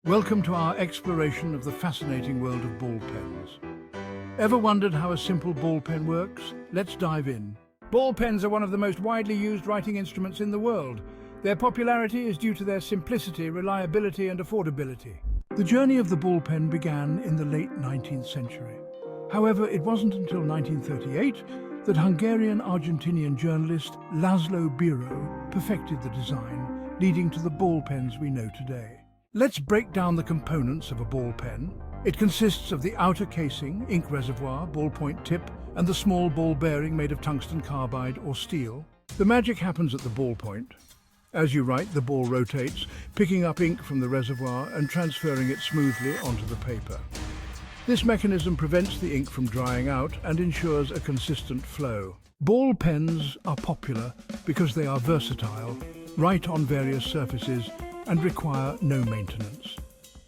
Welcome to our exploration of the fascinating world of ball pens. Ever wondered how a simple ball pen works? Let's dive in. Ball pens are one of the most widely used writing instruments in the world. Their popularity is due to their simplicity, reliability, and affordability. The journey of the ball pen began in the late 19th century. However, it wasn't until 1938 that Hungarian-Argentinian journalist Laszlo Biro perfected the design, leading to the ball pens we know today. Let's break down the components of a ball pen. It consists of the outer casing, ink reservoir, ballpoint tip, and the small ball bearing made of tungsten carbide or steel. The magic happens at the ballpoint. As you write, the ball rotates, picking up ink from the reservoir and transferring it smoothly onto the paper. This mechanism prevents the ink from drying out and ensures a consistent flow. Ball pens are popular because they are versatile, write on various surfaces, and require no maintenance.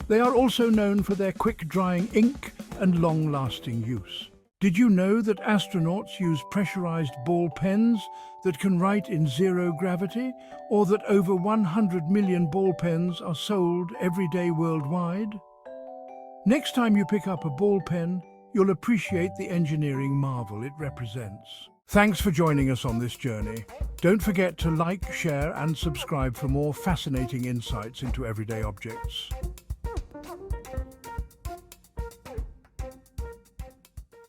They are also known for their quick-drying ink and long-lasting use. Did you know that astronauts use pressurized ball pens that can write in zero gravity, or that over 100 million ball pens are sold every day worldwide? Next time you pick up a ball pen, you'll appreciate the engineering marvel it represents. Thanks for joining us on this journey. Don't forget to like, share, and subscribe for more fascinating insights into everyday objects.